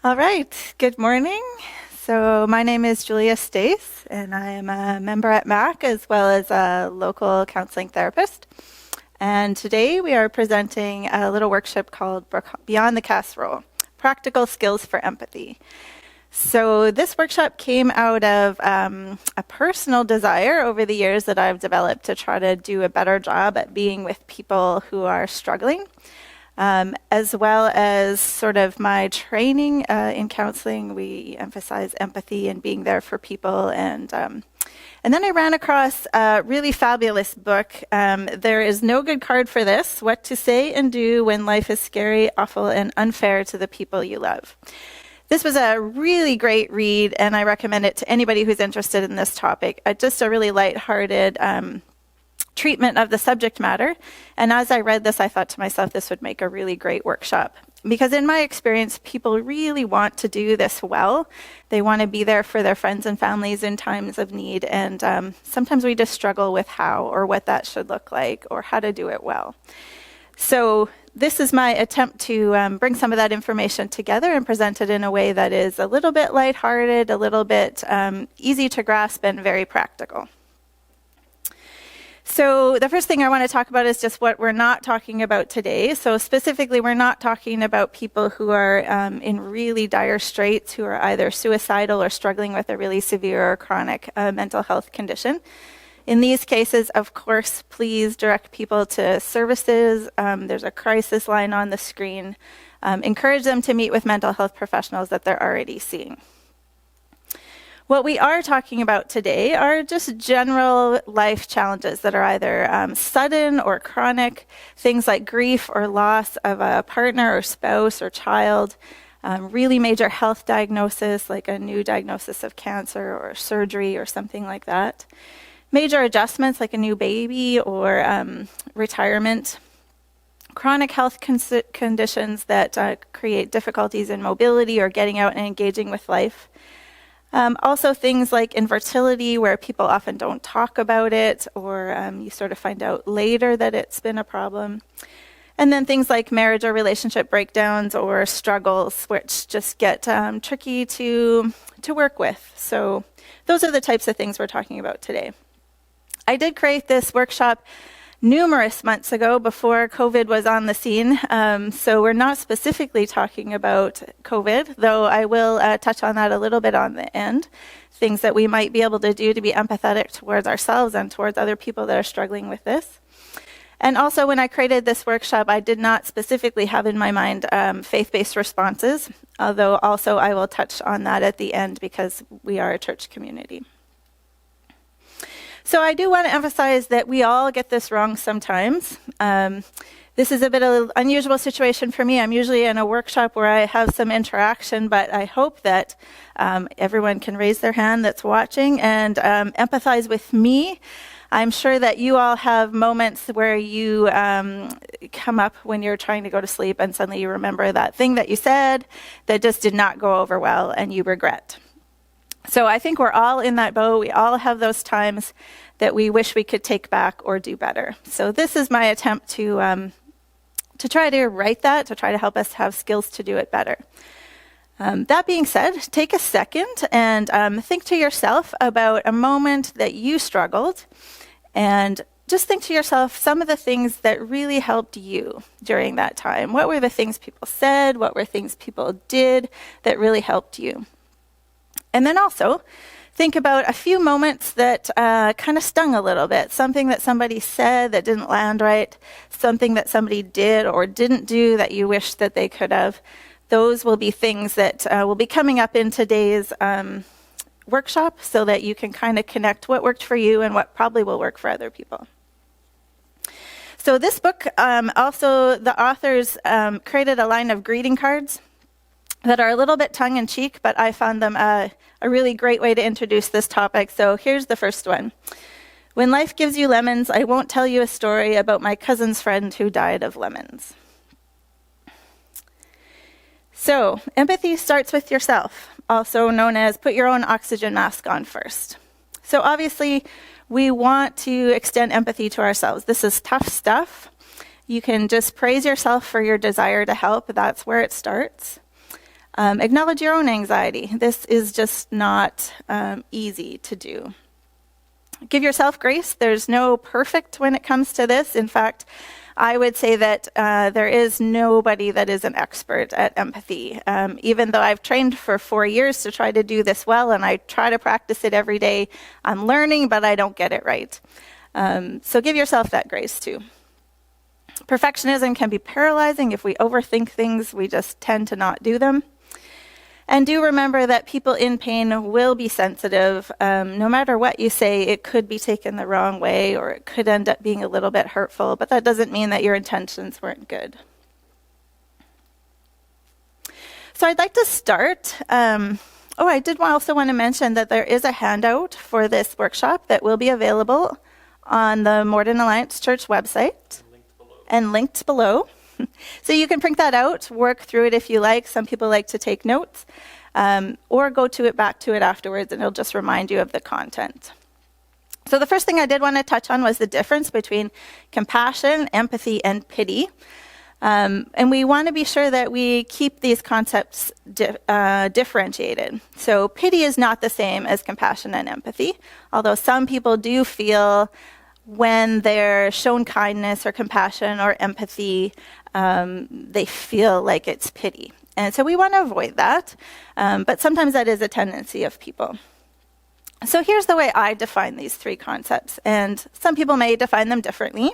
All right, good morning. So my name is Julia Stoesz, and I am a member at MAC as well as a local counseling therapist. And today we are presenting a little workshop called Beyond the Casserole, Practical Skills for Empathy. So this workshop came out of a personal desire over the years that I've developed to try to do a better job at being with people who are struggling. As well as sort of my training in counseling, we emphasize empathy and being there for people. And then I ran across a really fabulous book. There is no good card for this: What to Say and Do When Life is Scary, Awful, and Unfair to the People You Love. This was a really great read, and I recommend it to anybody who's interested in this topic. Just a really lighthearted treatment of the subject matter. And as I read this, I thought to myself, this would make a really great workshop. Because in my experience, people really want to do this well. They want to be there for their friends and families in times of need. And sometimes we just struggle with how or what that should look like or how to do it well. So this is my attempt to bring some of that information together and present it in a way that is a little bit lighthearted, a little bit easy to grasp, and very practical. So the first thing I want to talk about is just what we're not talking about today. So specifically, we're not talking about people who are in really dire straits, who are either suicidal or struggling with a really severe or chronic mental health condition. In these cases, of course, please direct people to services. There's a crisis line on the screen. Encourage them to meet with mental health professionals that they're already seeing. What we are talking about today are just general life challenges that are either sudden or chronic, things like grief or loss of a partner or spouse or child, really major health diagnosis like a new diagnosis of cancer or surgery or something like that, major adjustments like a new baby or retirement, chronic health conditions that create difficulties in mobility or getting out and engaging with life. Also things like infertility, where people often don't talk about it, or you sort of find out later that it's been a problem. And then things like marriage or relationship breakdowns or struggles, which just get tricky to work with. So those are the types of things we're talking about today. I did create this workshop numerous months ago before COVID was on the scene. So we're not specifically talking about COVID, though I will touch on that a little bit on the end. Things that we might be able to do to be empathetic towards ourselves and towards other people that are struggling with this. And also when I created this workshop, I did not specifically have in my mind faith-based responses, although also I will touch on that at the end because we are a church community. So I do want to emphasize that we all get this wrong sometimes. This is a bit of an unusual situation for me. I'm usually in a workshop where I have some interaction, but I hope that everyone can raise their hand that's watching and empathize with me. I'm sure that you all have moments where you come up when you're trying to go to sleep and suddenly you remember that thing that you said that just did not go over well and you regret. So I think we're all in that boat. We all have those times that we wish we could take back or do better. So this is my attempt to try to write that, to try to help us have skills to do it better. That being said, take a second and think to yourself about a moment that you struggled, and just think to yourself some of the things that really helped you during that time. What were the things people said? What were things people did that really helped you? And then also, think about a few moments that kind of stung a little bit, something that somebody said that didn't land right, something that somebody did or didn't do that you wish that they could have. Those will be things that will be coming up in today's workshop so that you can kind of connect what worked for you and what probably will work for other people. So this book, also the authors created a line of greeting cards that are a little bit tongue-in-cheek, but I found them a really great way to introduce this topic. So here's the first one. When life gives you lemons, I won't tell you a story about my cousin's friend who died of lemons. So empathy starts with yourself, also known as put your own oxygen mask on first. So obviously, we want to extend empathy to ourselves. This is tough stuff. You can just praise yourself for your desire to help. That's where it starts. Acknowledge your own anxiety. This is just not easy to do. Give yourself grace. There's no perfect when it comes to this. In fact, I would say that there is nobody that is an expert at empathy. Even though I've trained for 4 years to try to do this well, and I try to practice it every day, I'm learning, but I don't get it right. So give yourself that grace too. Perfectionism can be paralyzing. If we overthink things, we just tend to not do them. And do remember that people in pain will be sensitive. No matter what you say, it could be taken the wrong way, or it could end up being a little bit hurtful, but that doesn't mean that your intentions weren't good. So I'd like to start. I did also want to mention that there is a handout for this workshop that will be available on the Morden Alliance Church website and linked below. So you can print that out, work through it if you like. Some people like to take notes, or go back to it afterwards, and it'll just remind you of the content. So the first thing I did want to touch on was the difference between compassion, empathy, and pity. And we want to be sure that we keep these concepts differentiated. So pity is not the same as compassion and empathy, although some people do feel when they're shown kindness or compassion or empathy, they feel like it's pity. And so we want to avoid that, but sometimes that is a tendency of people. So here's the way I define these three concepts, and some people may define them differently,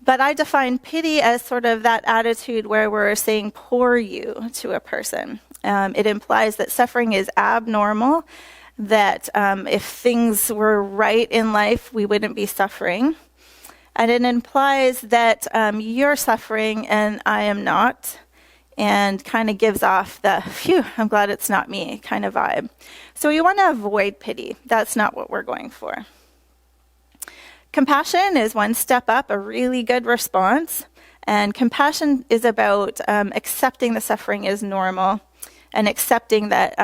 but I define pity as sort of that attitude where we're saying poor you to a person. It implies that suffering is abnormal, that if things were right in life, we wouldn't be suffering. And it implies that you're suffering and I am not, and kind of gives off the, phew, I'm glad it's not me kind of vibe. So we want to avoid pity. That's not what we're going for. Compassion is one step up, a really good response. And compassion is about accepting the suffering is normal, and accepting that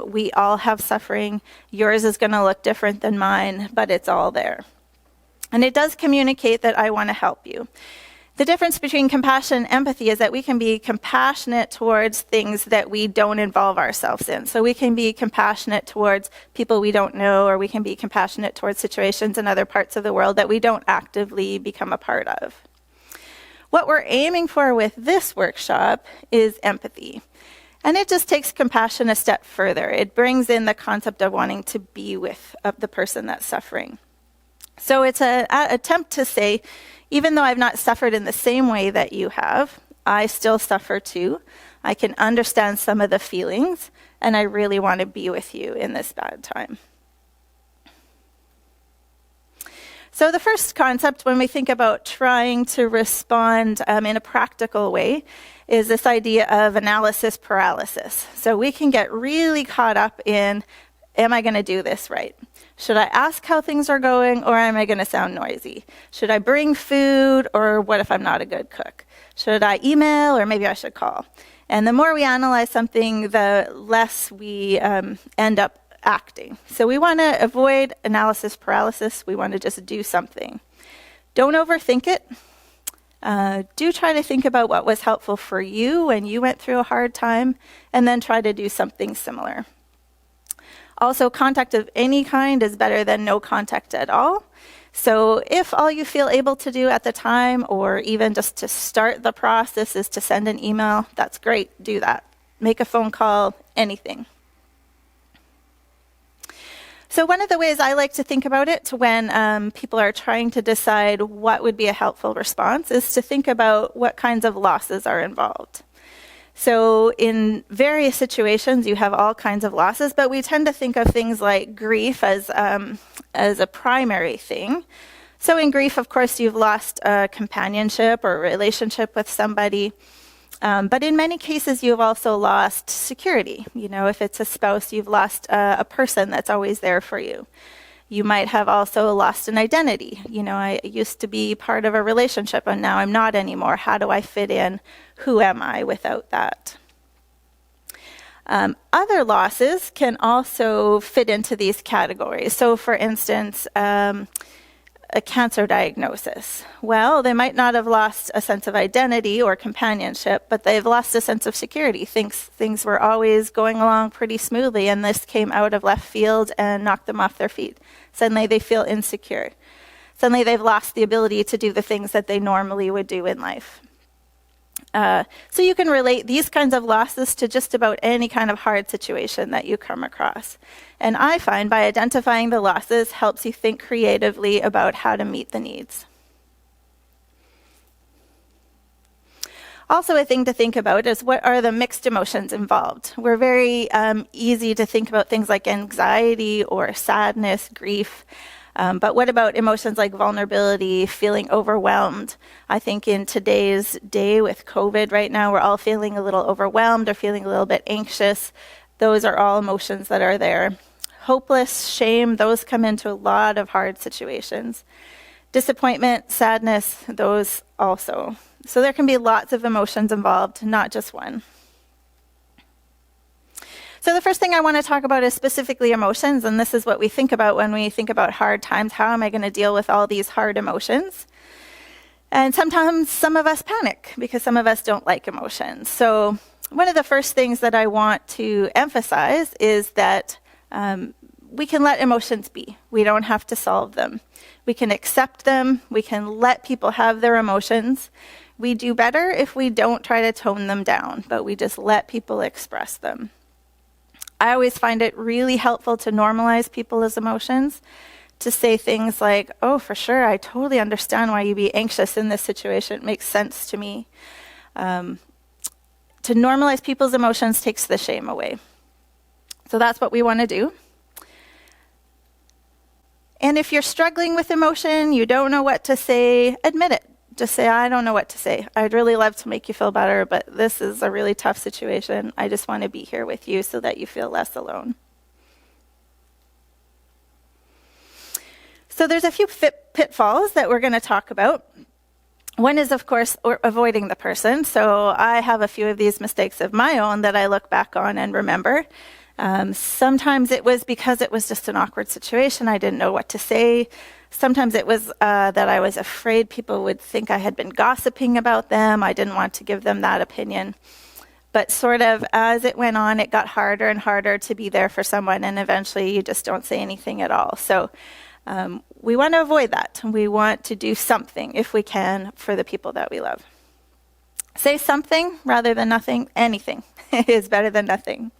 we all have suffering. Yours is going to look different than mine, but it's all there. And it does communicate that I want to help you. The difference between compassion and empathy is that we can be compassionate towards things that we don't involve ourselves in. So we can be compassionate towards people we don't know, or we can be compassionate towards situations in other parts of the world that we don't actively become a part of. What we're aiming for with this workshop is empathy. And it just takes compassion a step further. It brings in the concept of wanting to be with the person that's suffering. So it's an attempt to say, even though I've not suffered in the same way that you have, I still suffer too. I can understand some of the feelings, and I really want to be with you in this bad time. So the first concept when we think about trying to respond in a practical way is this idea of analysis paralysis. So we can get really caught up in, am I going to do this right? Should I ask how things are going, or am I going to sound noisy? Should I bring food, or what if I'm not a good cook? Should I email, or maybe I should call? And the more we analyze something, the less we end up acting. So we want to avoid analysis paralysis. We want to just do something. Don't overthink it. Do try to think about what was helpful for you when you went through a hard time, and then try to do something similar. Also, contact of any kind is better than no contact at all. So if all you feel able to do at the time, or even just to start the process, is to send an email, that's great. Do that. Make a phone call, anything. So one of the ways I like to think about it when people are trying to decide what would be a helpful response is to think about what kinds of losses are involved. So in various situations, you have all kinds of losses, but we tend to think of things like grief as a primary thing. So in grief, of course, you've lost a companionship or a relationship with somebody. But in many cases, you've also lost security. You know, if it's a spouse, you've lost a person that's always there for you. You might have also lost an identity. You know, I used to be part of a relationship and now I'm not anymore. How do I fit in? Who am I without that? Other losses can also fit into these categories. So for instance, a cancer diagnosis. Well, they might not have lost a sense of identity or companionship, but they've lost a sense of security. Things were always going along pretty smoothly, and this came out of left field and knocked them off their feet. Suddenly they feel insecure. Suddenly they've lost the ability to do the things that they normally would do in life. So you can relate these kinds of losses to just about any kind of hard situation that you come across. And I find by identifying the losses helps you think creatively about how to meet the needs. Also, a thing to think about is what are the mixed emotions involved. We're very easy to think about things like anxiety or sadness, grief. But what about emotions like vulnerability, feeling overwhelmed? I think in today's day with COVID right now, we're all feeling a little overwhelmed or feeling a little bit anxious. Those are all emotions that are there. Hopeless, shame, those come into a lot of hard situations. Disappointment, sadness, those also. So there can be lots of emotions involved, not just one. So the first thing I want to talk about is specifically emotions, and this is what we think about when we think about hard times. How am I going to deal with all these hard emotions? And sometimes some of us panic because some of us don't like emotions. So one of the first things that I want to emphasize is that we can let emotions be. We don't have to solve them. We can accept them. We can let people have their emotions. We do better if we don't try to tone them down, but we just let people express them. I always find it really helpful to normalize people's emotions, to say things like, oh, for sure, I totally understand why you'd be anxious in this situation. It makes sense to me. To normalize people's emotions takes the shame away. So that's what we want to do. And if you're struggling with emotion, you don't know what to say, admit it. Just say, I don't know what to say. I'd really love to make you feel better, but this is a really tough situation. I just want to be here with you so that you feel less alone. So there's a few pitfalls that we're going to talk about. One is, of course, avoiding the person. So I have a few of these mistakes of my own that I look back on and remember. Sometimes it was because it was just an awkward situation. I didn't know what to say. Sometimes it was that I was afraid people would think I had been gossiping about them. I didn't want to give them that opinion. But sort of as it went on, it got harder and harder to be there for someone, and eventually you just don't say anything at all. So we want to avoid that. We want to do something, if we can, for the people that we love. Say something rather than nothing. Anything is better than nothing.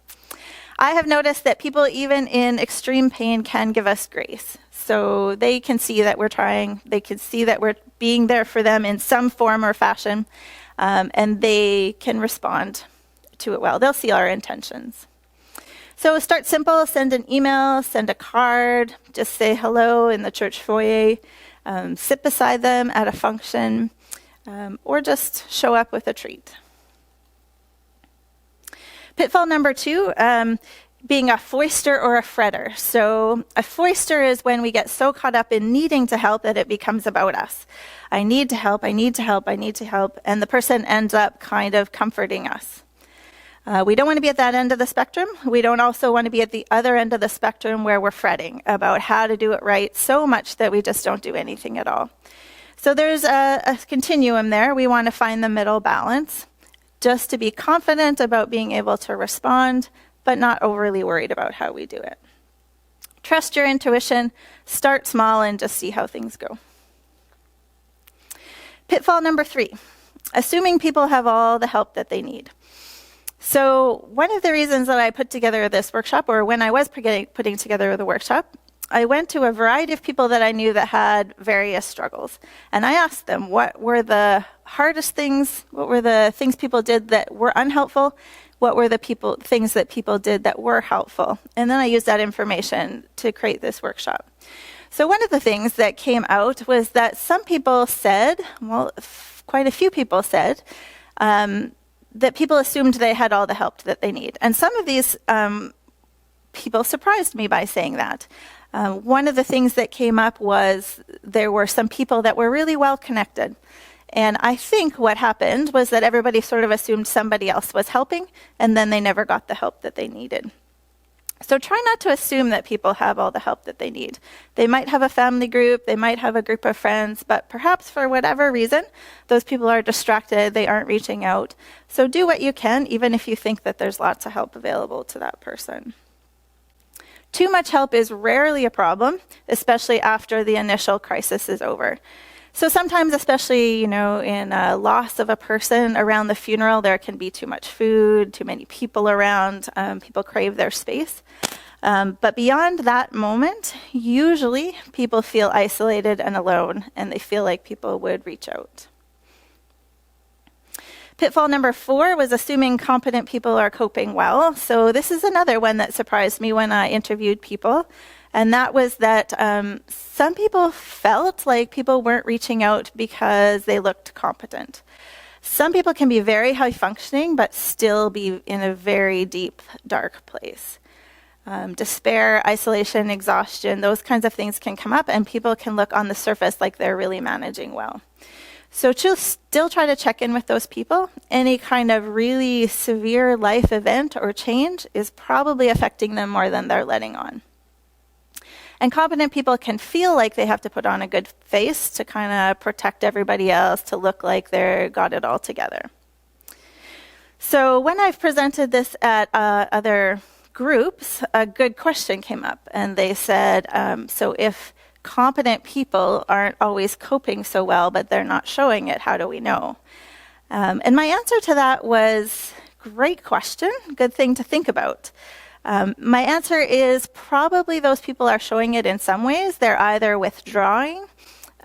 I have noticed that people, even in extreme pain, can give us grace. So they can see that we're trying. They can see that we're being there for them in some form or fashion, and they can respond to it well. They'll see our intentions. So start simple. Send an email, send a card, just say hello in the church foyer, sit beside them at a function, or just show up with a treat. Pitfall number 2, being a foister or a fretter. So a foister is when we get so caught up in needing to help that it becomes about us. I need to help, I need to help, I need to help. And the person ends up kind of comforting us. We don't want to be at that end of the spectrum. We don't also want to be at the other end of the spectrum where we're fretting about how to do it right so much that we just don't do anything at all. So there's a continuum there. We want to find the middle balance, just to be confident about being able to respond, but not overly worried about how we do it. Trust your intuition, start small, and just see how things go. Pitfall number 3, assuming people have all the help that they need. So one of the reasons that I put together this workshop, or when I was putting together the workshop, I went to a variety of people that I knew that had various struggles. And I asked them, what were the hardest things? What were the things people did that were unhelpful? What were the things that people did that were helpful? And then I used that information to create this workshop. So one of the things that came out was that some people said, well, quite a few people said, that people assumed they had all the help that they need. And some of these people surprised me by saying that. One of the things that came up was there were some people that were really well connected. And I think what happened was that everybody sort of assumed somebody else was helping, and then they never got the help that they needed. So try not to assume that people have all the help that they need. They might have a family group, they might have a group of friends, but perhaps for whatever reason, those people are distracted, they aren't reaching out. So do what you can, even if you think that there's lots of help available to that person. Too much help is rarely a problem, especially after the initial crisis is over. So sometimes, especially, in a loss of a person around the funeral, there can be too much food, too many people around, people crave their space. But beyond that moment, usually people feel isolated and alone, and they feel like people would reach out. Pitfall number 4 was assuming competent people are coping well. So this is another one that surprised me when I interviewed people. And that was that some people felt like people weren't reaching out because they looked competent. Some people can be very high functioning, but still be in a very deep, dark place. Despair, isolation, exhaustion, those kinds of things can come up, and people can look on the surface like they're really managing well. So still try to check in with those people. Any kind of really severe life event or change is probably affecting them more than they're letting on. And competent people can feel like they have to put on a good face to kind of protect everybody else, to look like they've got it all together. So when I've presented this at other groups, a good question came up. And they said, so if competent people aren't always coping so well, but they're not showing it, how do we know? And my answer to that was, great question, good thing to think about. My answer is probably those people are showing it in some ways. They're either withdrawing,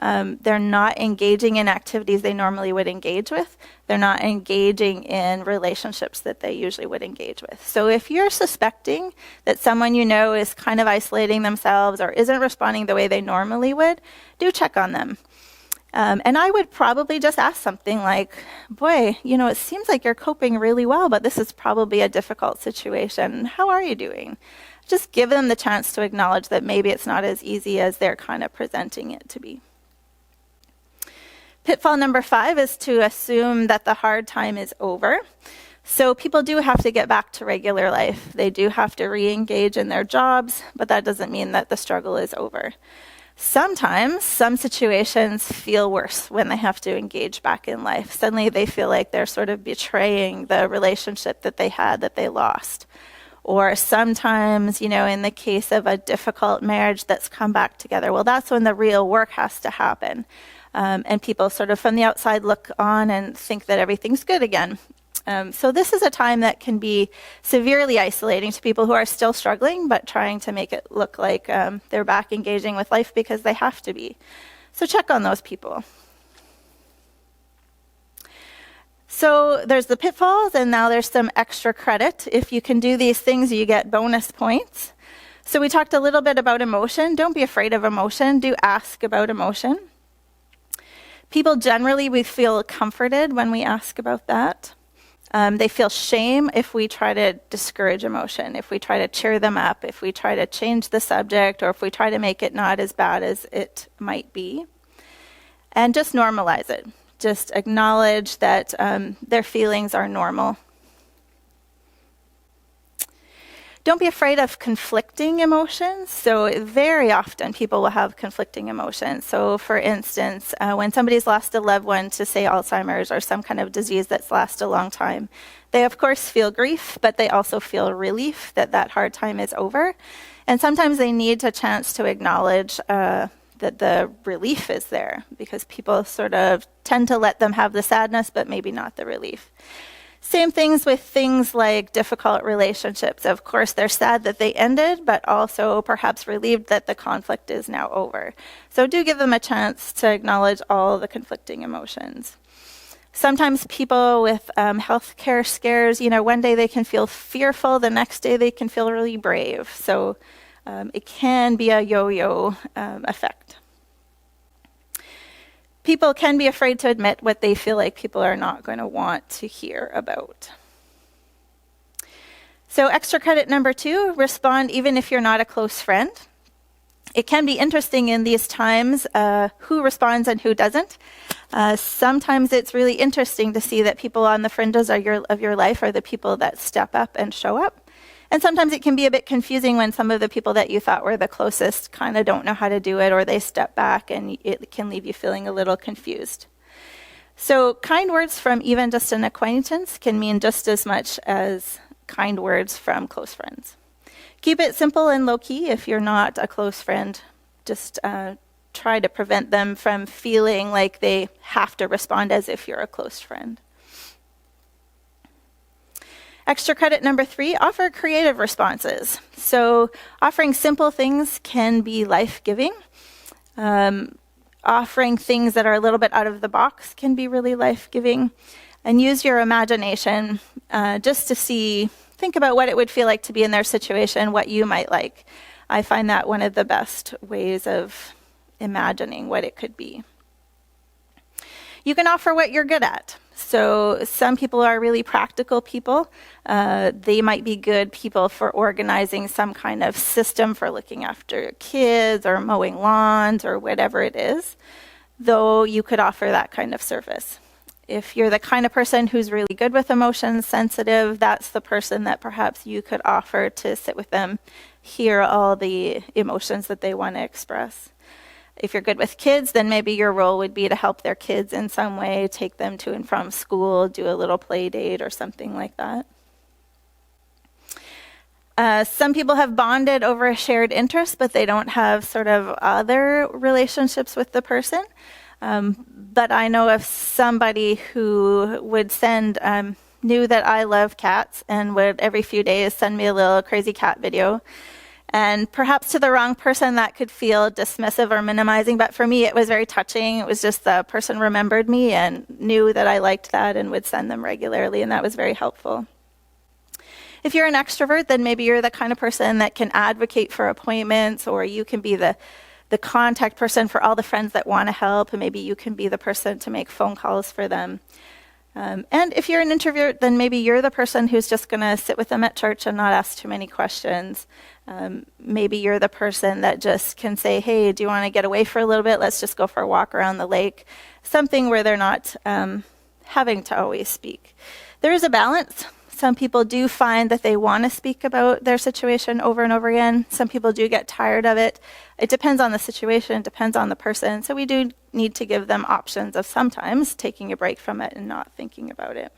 they're not engaging in activities they normally would engage with, they're not engaging in relationships that they usually would engage with. So if you're suspecting that someone you know is kind of isolating themselves or isn't responding the way they normally would, do check on them. And I would probably just ask something like, boy, it seems like you're coping really well, but this is probably a difficult situation. How are you doing? Just give them the chance to acknowledge that maybe it's not as easy as they're kind of presenting it to be. Pitfall number 5 is to assume that the hard time is over. So people do have to get back to regular life. They do have to re-engage in their jobs, but that doesn't mean that the struggle is over. Sometimes, some situations feel worse when they have to engage back in life. Suddenly they feel like they're sort of betraying the relationship that they had that they lost. Or sometimes, in the case of a difficult marriage that's come back together, well, that's when the real work has to happen. And people sort of from the outside look on and think that everything's good again. So this is a time that can be severely isolating to people who are still struggling, but trying to make it look like they're back engaging with life because they have to be. So check on those people. So there's the pitfalls, and now there's some extra credit. If you can do these things, you get bonus points. So we talked a little bit about emotion. Don't be afraid of emotion. Do ask about emotion. People generally, we feel comforted when we ask about that. They feel shame if we try to discourage emotion, if we try to cheer them up, if we try to change the subject, or if we try to make it not as bad as it might be. And just normalize it. Just acknowledge that their feelings are normal. Don't be afraid of conflicting emotions. So very often people will have conflicting emotions. So for instance, when somebody's lost a loved one to, say, Alzheimer's or some kind of disease that's lasted a long time, they of course feel grief, but they also feel relief that that hard time is over. And sometimes they need a chance to acknowledge that the relief is there, because people sort of tend to let them have the sadness, but maybe not the relief. Same things with things like difficult relationships. Of course, they're sad that they ended, but also perhaps relieved that the conflict is now over. So do give them a chance to acknowledge all the conflicting emotions. Sometimes people with healthcare scares, one day they can feel fearful, the next day they can feel really brave. So it can be a yo-yo effect. People can be afraid to admit what they feel like people are not going to want to hear about. So extra credit number 2, respond even if you're not a close friend. It can be interesting in these times who responds and who doesn't. Sometimes it's really interesting to see that people on the fringes of your life are the people that step up and show up. And sometimes it can be a bit confusing when some of the people that you thought were the closest kind of don't know how to do it, or they step back, and it can leave you feeling a little confused. So kind words from even just an acquaintance can mean just as much as kind words from close friends. Keep it simple and low-key. If you're not a close friend, just try to prevent them from feeling like they have to respond as if you're a close friend. Extra credit number 3, offer creative responses. So offering simple things can be life-giving. Offering things that are a little bit out of the box can be really life-giving. And use your imagination just to think about what it would feel like to be in their situation, what you might like. I find that one of the best ways of imagining what it could be. You can offer what you're good at. So some people are really practical people. They might be good people for organizing some kind of system for looking after kids or mowing lawns or whatever it is, though you could offer that kind of service. If you're the kind of person who's really good with emotions, sensitive, that's the person that perhaps you could offer to sit with them, hear all the emotions that they want to express. If you're good with kids, then maybe your role would be to help their kids in some way, take them to and from school, do a little play date or something like that. Some people have bonded over a shared interest, but they don't have sort of other relationships with the person. But I know of somebody who would knew that I love cats and would every few days send me a little crazy cat video. And perhaps to the wrong person that could feel dismissive or minimizing, but for me it was very touching. It was just the person remembered me and knew that I liked that and would send them regularly, and that was very helpful. If you're an extrovert, then maybe you're the kind of person that can advocate for appointments, or you can be the contact person for all the friends that want to help, and maybe you can be the person to make phone calls for them. And if you're an introvert, then maybe you're the person who's just going to sit with them at church and not ask too many questions. Maybe you're the person that just can say, hey, do you want to get away for a little bit? Let's just go for a walk around the lake. Something where they're not having to always speak. There is a balance. Some people do find that they want to speak about their situation over and over again. Some people do get tired of it. It depends on the situation, depends on the person. So we do need to give them options of sometimes taking a break from it and not thinking about it.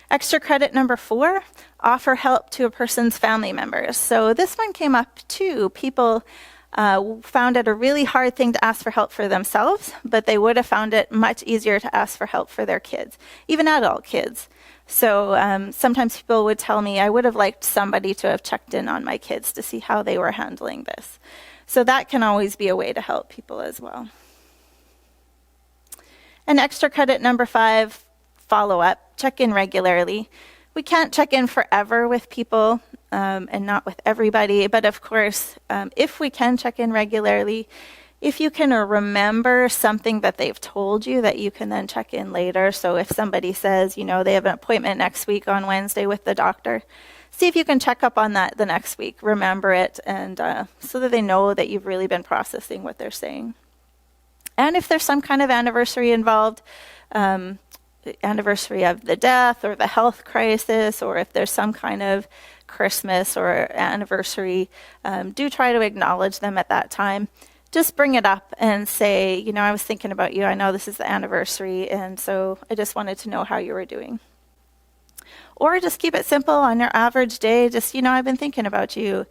Extra credit number 4, offer help to a person's family members. So this one came up too. People found it a really hard thing to ask for help for themselves, but they would have found it much easier to ask for help for their kids, even adult kids. So sometimes people would tell me, I would have liked somebody to have checked in on my kids to see how they were handling this. So that can always be a way to help people as well. And extra credit number 5, follow up, check in regularly. We can't check in forever with people and not with everybody, but of course, if we can check in regularly, if you can remember something that they've told you that you can then check in later. So if somebody says, they have an appointment next week on Wednesday with the doctor, see if you can check up on that the next week, remember it, and so that they know that you've really been processing what they're saying. And if there's some kind of anniversary involved, anniversary of the death or the health crisis, or if there's some kind of Christmas or anniversary, do try to acknowledge them at that time. Just bring it up and say, I was thinking about you. I know this is the anniversary, and so I just wanted to know how you were doing. Or just keep it simple on your average day. Just, I've been thinking about you.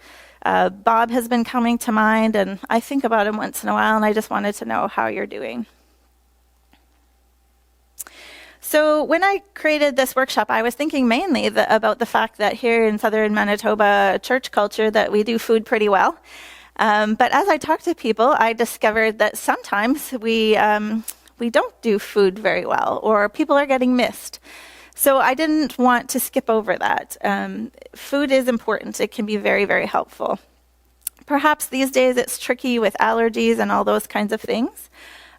Bob has been coming to mind, and I think about him once in a while, and I just wanted to know how you're doing. So when I created this workshop, I was thinking mainly about the fact that here in southern Manitoba church culture that we do food pretty well. But as I talked to people, I discovered that sometimes we don't do food very well, or people are getting missed. So I didn't want to skip over that. Food is important. It can be very, very helpful. Perhaps these days it's tricky with allergies and all those kinds of things.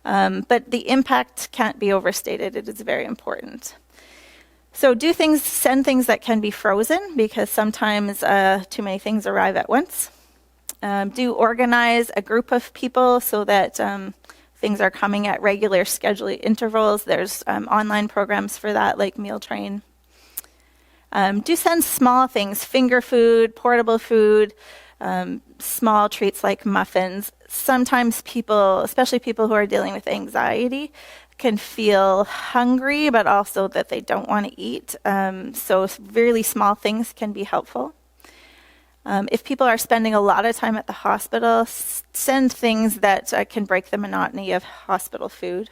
But the impact can't be overstated. It is very important. So send things that can be frozen, because sometimes too many things arrive at once. Do organize a group of people so that things are coming at regular scheduled intervals. There's online programs for that, like Meal Train. Do send small things, finger food, portable food, small treats like muffins. Sometimes people, especially people who are dealing with anxiety, can feel hungry, but also that they don't want to eat. So really small things can be helpful. If people are spending a lot of time at the hospital, send things that can break the monotony of hospital food.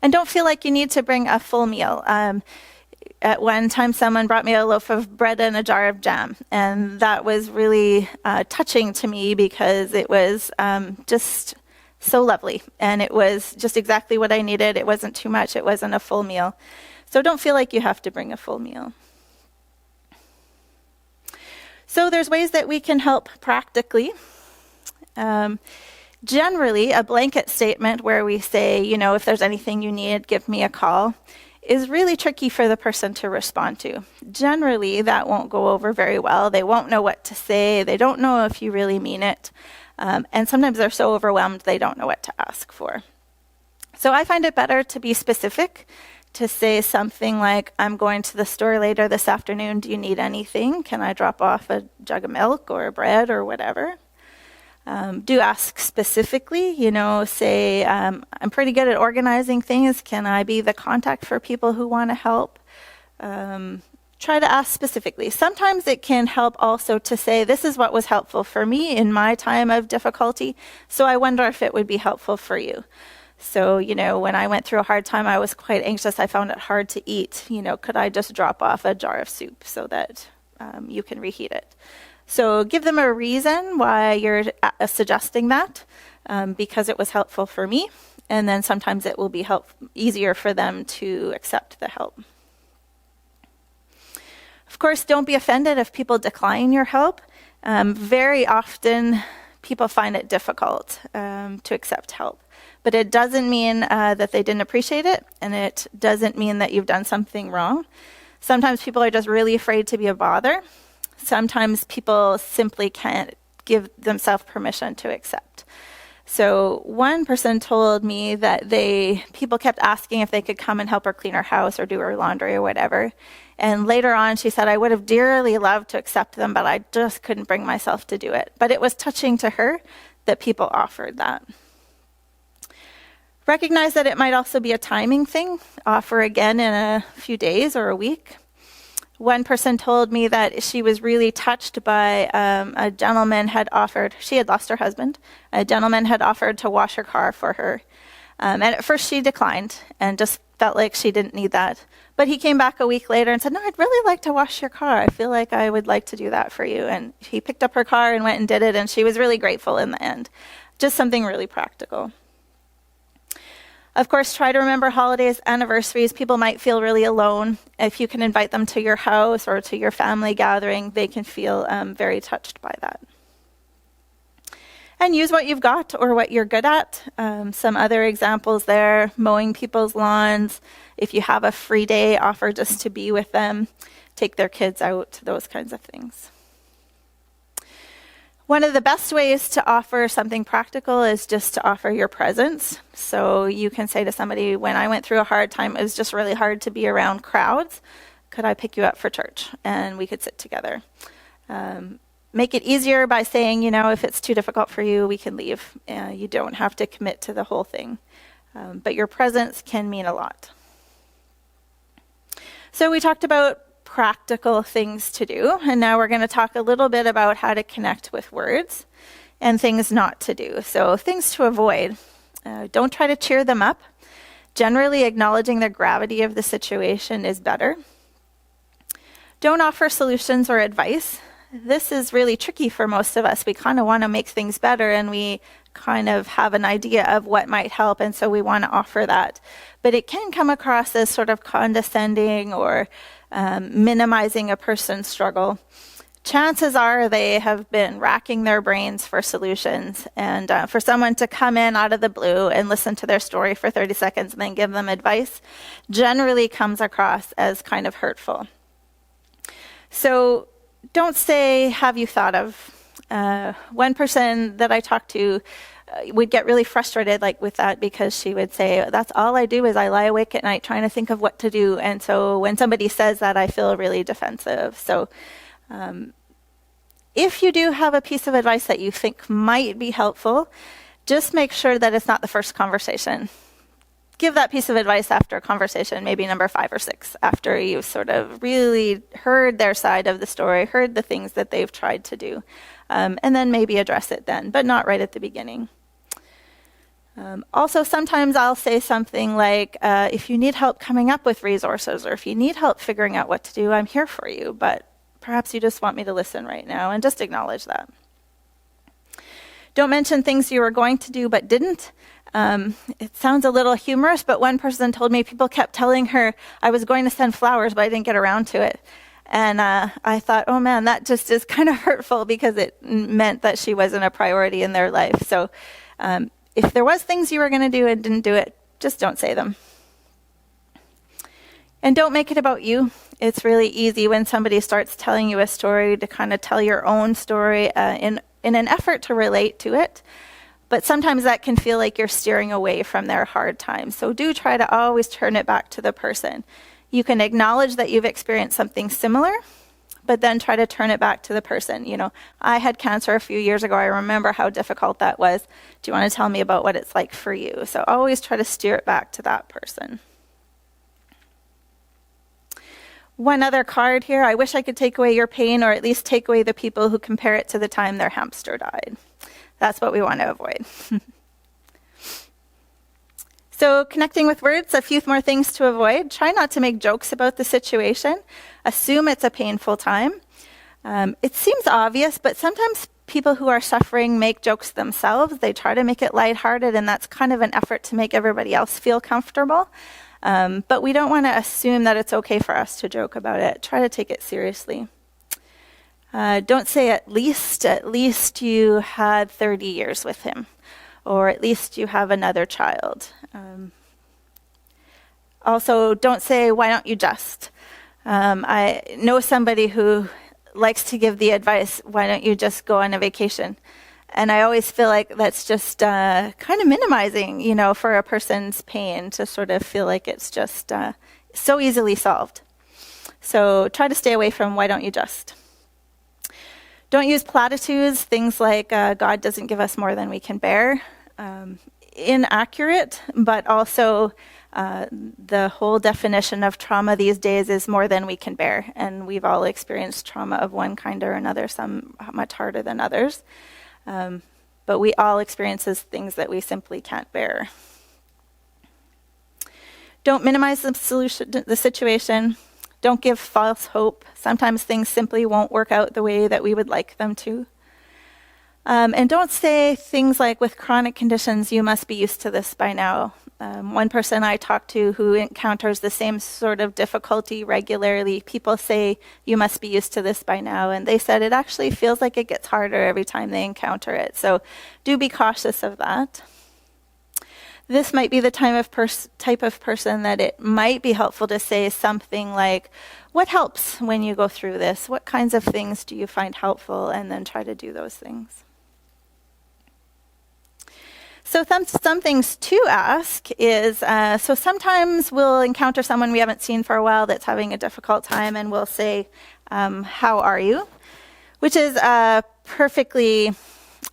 And don't feel like you need to bring a full meal. At one time, someone brought me a loaf of bread and a jar of jam, and that was really touching to me because it was just so lovely, and it was just exactly what I needed. It wasn't too much. It wasn't a full meal. So don't feel like you have to bring a full meal. So there's ways that we can help practically. Generally, a blanket statement where we say, if there's anything you need, give me a call, is really tricky for the person to respond to. Generally, that won't go over very well. They won't know what to say. They don't know if you really mean it. And sometimes they're so overwhelmed they don't know what to ask for. So I find it better to be specific, to say something like, I'm going to the store later this afternoon. Do you need anything? Can I drop off a jug of milk or bread or whatever? Do ask specifically, say, I'm pretty good at organizing things. Can I be the contact for people who want to help? Try to ask specifically. Sometimes it can help also to say, this is what was helpful for me in my time of difficulty, so I wonder if it would be helpful for you. So, when I went through a hard time, I was quite anxious. I found it hard to eat. Could I just drop off a jar of soup so that you can reheat it? So give them a reason why you're suggesting that, because it was helpful for me. And then sometimes it will be easier for them to accept the help. Of course, don't be offended if people decline your help. Very often, people find it difficult to accept help. But it doesn't mean that they didn't appreciate it, and it doesn't mean that you've done something wrong. Sometimes people are just really afraid to be a bother. Sometimes people simply can't give themselves permission to accept. So one person told me that people kept asking if they could come and help her clean her house or do her laundry or whatever. And later on, she said, I would have dearly loved to accept them, but I just couldn't bring myself to do it. But it was touching to her that people offered that. Recognize that it might also be a timing thing. Offer again in a few days or a week. One person told me that she was really touched by a gentleman had offered, she had lost her husband, a gentleman had offered to wash her car for her. And at first she declined and just felt like she didn't need that. But he came back a week later and said, no, I'd really like to wash your car. I feel like I would like to do that for you. And he picked up her car and went and did it, and she was really grateful in the end. Just something really practical. Of course, try to remember holidays, anniversaries. People might feel really alone. If you can invite them to your house or to your family gathering, they can feel very touched by that. And use what you've got or what you're good at. Some other examples there, mowing people's lawns. If you have a free day, offer just to be with them. Take their kids out, those kinds of things. One of the best ways to offer something practical is just to offer your presence. So you can say to somebody, when I went through a hard time, it was just really hard to be around crowds. Could I pick you up for church? And we could sit together. Make it easier by saying, if it's too difficult for you, we can leave. You don't have to commit to the whole thing. But your presence can mean a lot. So we talked about practical things to do. And now we're going to talk a little bit about how to connect with words and things not to do. So things to avoid. Don't try to cheer them up. Generally, acknowledging the gravity of the situation is better. Don't offer solutions or advice. This is really tricky for most of us. We kind of want to make things better, and we kind of have an idea of what might help, and so we want to offer that. But it can come across as sort of condescending or minimizing a person's struggle. Chances are they have been racking their brains for solutions, and for someone to come in out of the blue and listen to their story for 30 seconds and then give them advice generally comes across as kind of hurtful. So don't say, have you thought of? One person that I talked to would get really frustrated like with that, because she would say, that's all I do is I lie awake at night trying to think of what to do. And so when somebody says that, I feel really defensive. So if you do have a piece of advice that you think might be helpful, just make sure that it's not the first conversation. Give that piece of advice after a conversation, maybe number 5 or 6, after you've sort of really heard their side of the story, heard the things that they've tried to do, and then maybe address it then, but not right at the beginning. Also, sometimes I'll say something like, if you need help coming up with resources, or if you need help figuring out what to do, I'm here for you, but perhaps you just want me to listen right now, and just acknowledge that. Don't mention things you were going to do but didn't. It sounds a little humorous, but one person told me people kept telling her I was going to send flowers, but I didn't get around to it. And I thought, oh man, that just is kind of hurtful, because it meant that she wasn't a priority in their life. So if there was things you were going to do and didn't do it, just don't say them. And don't make it about you. It's really easy when somebody starts telling you a story to kind of tell your own story in an effort to relate to it. But sometimes that can feel like you're steering away from their hard times. So do try to always turn it back to the person. You can acknowledge that you've experienced something similar, but then try to turn it back to the person. You know, I had cancer a few years ago. I remember how difficult that was. Do you want to tell me about what it's like for you? So always try to steer it back to that person. One other card here. I wish I could take away your pain, or at least take away the people who compare it to the time their hamster died. That's what we want to avoid. So connecting with words, a few more things to avoid. Try not to make jokes about the situation. Assume it's a painful time. It seems obvious, but sometimes people who are suffering make jokes themselves. They try to make it lighthearted, and that's kind of an effort to make everybody else feel comfortable. But we don't want to assume that it's okay for us to joke about it. Try to take it seriously. Don't say at least you had 30 years with him, or at least you have another child. Also, don't say, why don't you just? I know somebody who likes to give the advice, why don't you just go on a vacation? And I always feel like that's just kind of minimizing, you know, for a person's pain, to sort of feel like it's just so easily solved. So try to stay away from why don't you just. Don't use platitudes, things like God doesn't give us more than we can bear. Inaccurate, but also the whole definition of trauma these days is more than we can bear. And we've all experienced trauma of one kind or another, some much harder than others. But we all experience things that we simply can't bear. Don't minimize the situation. Don't give false hope. Sometimes things simply won't work out the way that we would like them to. And don't say things like, with chronic conditions, you must be used to this by now. One person I talked to who encounters the same sort of difficulty regularly, people say, you must be used to this by now. And they said it actually feels like it gets harder every time they encounter it. So do be cautious of that. This might be the type of person that it might be helpful to say something like, what helps when you go through this? What kinds of things do you find helpful? And then try to do those things. So some things to ask is, so sometimes we'll encounter someone we haven't seen for a while that's having a difficult time, and we'll say, how are you? Which is a perfectly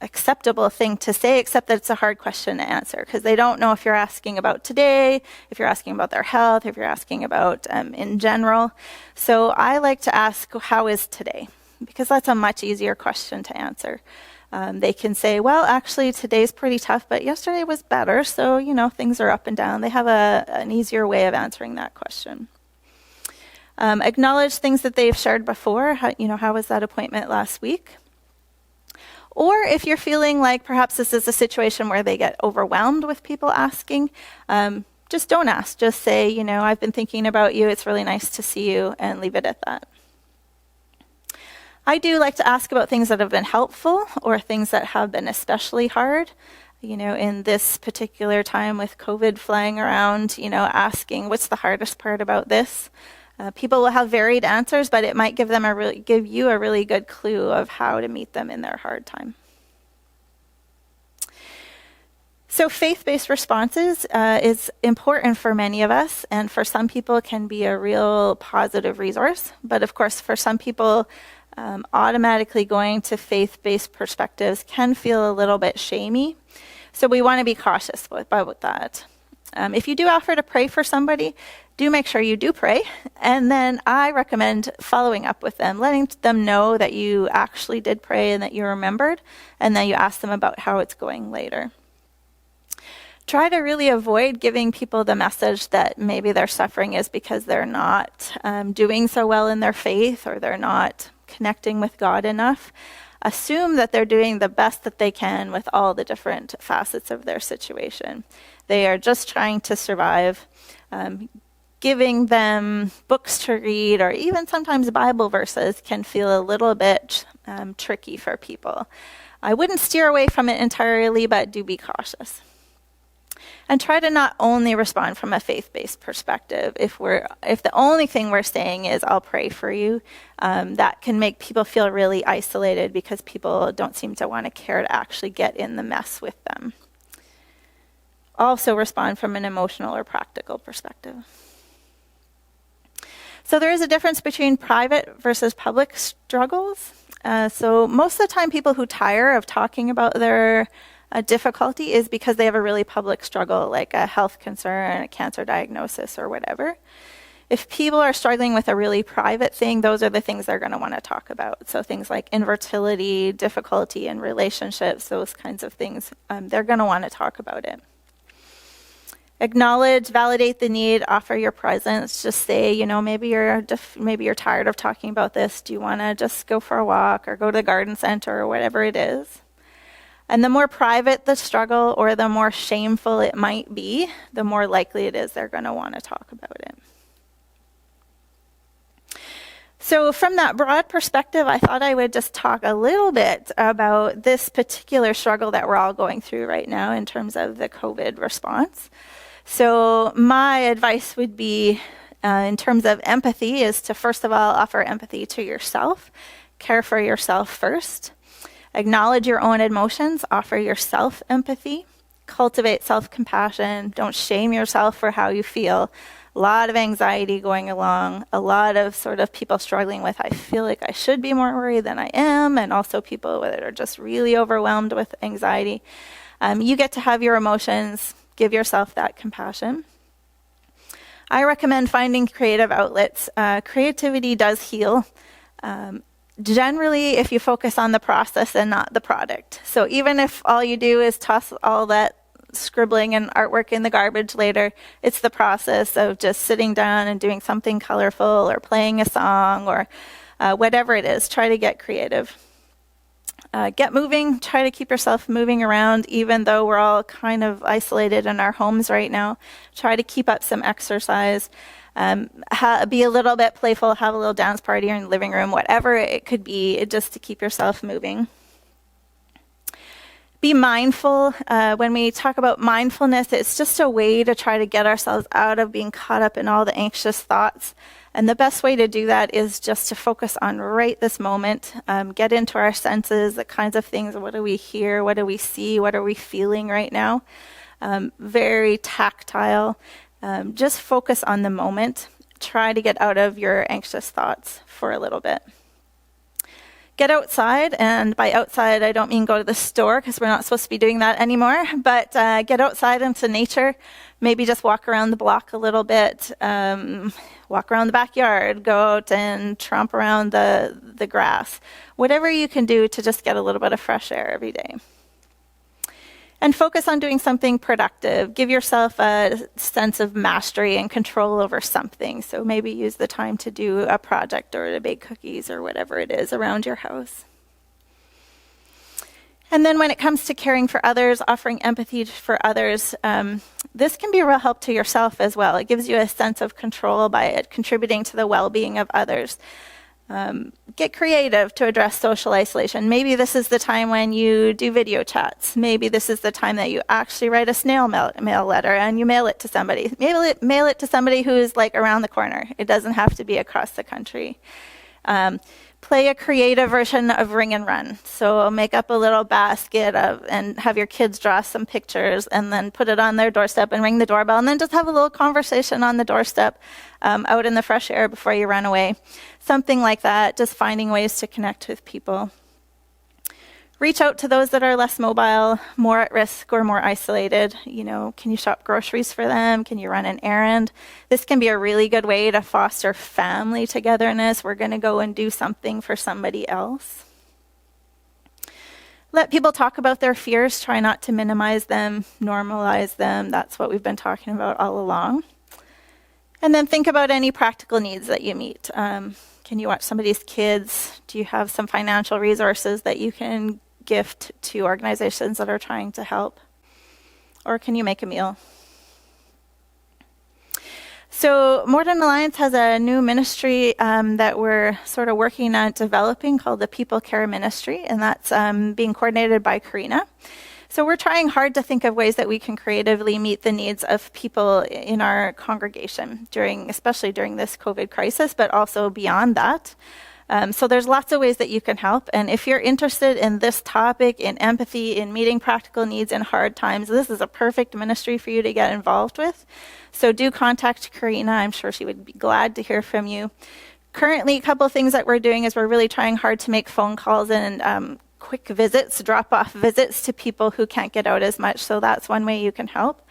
acceptable thing to say, except that it's a hard question to answer, because they don't know if you're asking about today, if you're asking about their health, if you're asking about in general. So I like to ask, how is today? Because that's a much easier question to answer. They can say, well, actually, today's pretty tough, but yesterday was better. So, you know, things are up and down. They have an easier way of answering that question. Acknowledge things that they've shared before. How was that appointment last week? Or if you're feeling like perhaps this is a situation where they get overwhelmed with people asking, just don't ask. Just say, I've been thinking about you. It's really nice to see you, and leave it at that. I do like to ask about things that have been helpful or things that have been especially hard. In this particular time with COVID flying around, asking what's the hardest part about this. People will have varied answers, but it might give you a really good clue of how to meet them in their hard time. So faith-based responses is important for many of us, and for some people can be a real positive resource. But of course, for some people, automatically going to faith-based perspectives can feel a little bit shamey. So we want to be cautious about that. If you do offer to pray for somebody, do make sure you do pray. And then I recommend following up with them, letting them know that you actually did pray and that you remembered, and then you ask them about how it's going later. Try to really avoid giving people the message that maybe their suffering is because they're not doing so well in their faith, or they're not connecting with God enough. Assume that they're doing the best that they can with all the different facets of their situation. They are just trying to survive. Giving them books to read, or even sometimes Bible verses, can feel a little bit tricky for people. I wouldn't steer away from it entirely, but do be cautious. And try to not only respond from a faith-based perspective. If the only thing we're saying is, I'll pray for you, that can make people feel really isolated because people don't seem to want to care to actually get in the mess with them. Also respond from an emotional or practical perspective. So there is a difference between private versus public struggles. So most of the time people who tire of talking about their difficulty is because they have a really public struggle, like a health concern, a cancer diagnosis, or whatever. If people are struggling with a really private thing, those are the things they're going to want to talk about. So things like infertility, difficulty in relationships, those kinds of things, they're going to want to talk about it. Acknowledge, validate the need, offer your presence. Just say, maybe you're tired of talking about this. Do you want to just go for a walk or go to the garden center or whatever it is? And the more private the struggle, or the more shameful it might be, the more likely it is they're going to want to talk about it. So from that broad perspective, I thought I would just talk a little bit about this particular struggle that we're all going through right now in terms of the COVID response. So my advice would be, in terms of empathy, is to first of all offer empathy to yourself. Care for yourself first. Acknowledge your own emotions, offer yourself empathy, cultivate self-compassion, don't shame yourself for how you feel. A lot of anxiety going along, a lot of sort of people struggling with, I feel like I should be more worried than I am, and also people that are just really overwhelmed with anxiety. You get to have your emotions, give yourself that compassion. I recommend finding creative outlets. Creativity does heal. Generally, if you focus on the process and not the product. So even if all you do is toss all that scribbling and artwork in the garbage later, it's the process of just sitting down and doing something colorful, or playing a song, or whatever it is. Try to get creative. Get moving. Try to keep yourself moving around, even though we're all kind of isolated in our homes right now. Try to keep up some exercise. Be a little bit playful, have a little dance party in the living room, whatever it could be, just to keep yourself moving. Be mindful. When we talk about mindfulness, it's just a way to try to get ourselves out of being caught up in all the anxious thoughts. And the best way to do that is just to focus on right this moment, get into our senses, the kinds of things, what do we hear, what do we see, what are we feeling right now? Very tactile. Just focus on the moment. Try to get out of your anxious thoughts for a little bit. Get outside, and by outside I don't mean go to the store, because we're not supposed to be doing that anymore, but get outside into nature. Maybe just walk around the block a little bit, walk around the backyard, go out and tromp around the grass. Whatever you can do to just get a little bit of fresh air every day. And focus on doing something productive. Give yourself a sense of mastery and control over something. So maybe use the time to do a project, or to bake cookies, or whatever it is around your house. And then when it comes to caring for others, offering empathy for others, this can be a real help to yourself as well. It gives you a sense of control by it contributing to the well-being of others. Get creative to address social isolation. Maybe this is the time when you do video chats. Maybe this is the time that you actually write a snail mail letter and you mail it to somebody. Mail it to somebody who's like around the corner. It doesn't have to be across the country. Play a creative version of Ring and Run. So make up a little basket and have your kids draw some pictures and then put it on their doorstep and ring the doorbell, and then just have a little conversation on the doorstep out in the fresh air before you run away. Something like that, just finding ways to connect with people. Reach out to those that are less mobile, more at risk or more isolated. Can you shop groceries for them? Can you run an errand? This can be a really good way to foster family togetherness. We're going to go and do something for somebody else. Let people talk about their fears. Try not to minimize them, normalize them. That's what we've been talking about all along. And then think about any practical needs that you meet. Can you watch somebody's kids? Do you have some financial resources that you can gift to organizations that are trying to help? Or can you make a meal? So Modern Alliance has a new ministry that we're sort of working on developing called the People Care Ministry, and that's being coordinated by Karina. So we're trying hard to think of ways that we can creatively meet the needs of people in our congregation, especially during this COVID crisis, but also beyond that. So there's lots of ways that you can help. And if you're interested in this topic, in empathy, in meeting practical needs in hard times, this is a perfect ministry for you to get involved with. So do contact Karina. I'm sure she would be glad to hear from you. Currently, a couple of things that we're doing is we're really trying hard to make phone calls and quick visits, drop-off visits to people who can't get out as much. So that's one way you can help.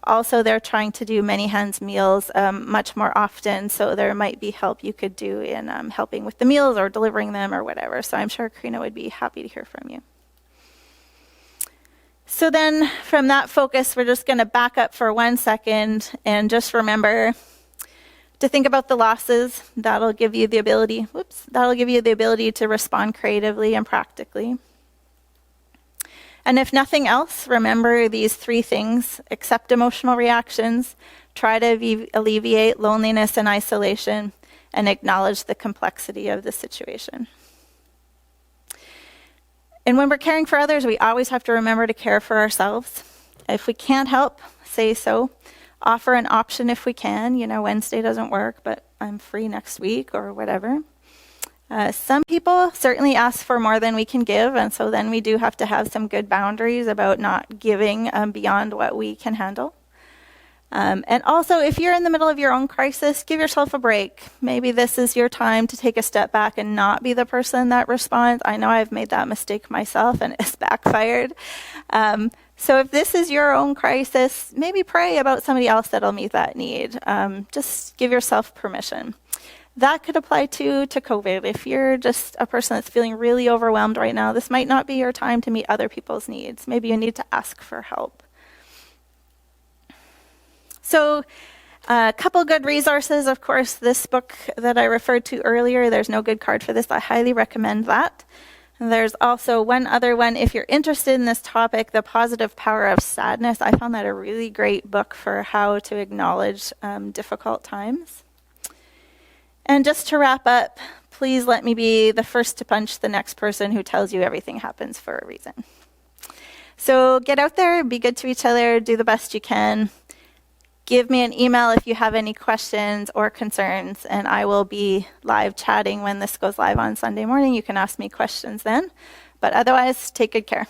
Also, they're trying to do many hands meals much more often, so there might be help you could do in helping with the meals or delivering them or whatever. So I'm sure Karina would be happy to hear from you. So then from that focus, we're just going to back up for 1 second and just remember to think about the losses. That'll give you the ability to respond creatively and practically. And if nothing else, remember these 3 things: accept emotional reactions, try to alleviate loneliness and isolation, and acknowledge the complexity of the situation. And when we're caring for others, we always have to remember to care for ourselves. If we can't help, say so. Offer an option if we can. Wednesday doesn't work, but I'm free next week or whatever. Some people certainly ask for more than we can give, and so then we do have to have some good boundaries about not giving beyond what we can handle. And also, if you're in the middle of your own crisis, give yourself a break. Maybe this is your time to take a step back and not be the person that responds. I know I've made that mistake myself, and it's backfired. So if this is your own crisis, maybe pray about somebody else that'll meet that need. Just give yourself permission. That could apply to COVID. If you're just a person that's feeling really overwhelmed right now, this might not be your time to meet other people's needs. Maybe you need to ask for help. So a couple good resources. Of course, this book that I referred to earlier, there's no good card for this. I highly recommend that. And there's also one other one. If you're interested in this topic, The Positive Power of Sadness, I found that a really great book for how to acknowledge difficult times. And just to wrap up, please let me be the first to punch the next person who tells you everything happens for a reason. So get out there, be good to each other, do the best you can. Give me an email if you have any questions or concerns, and I will be live chatting when this goes live on Sunday morning. You can ask me questions then. But otherwise, take good care.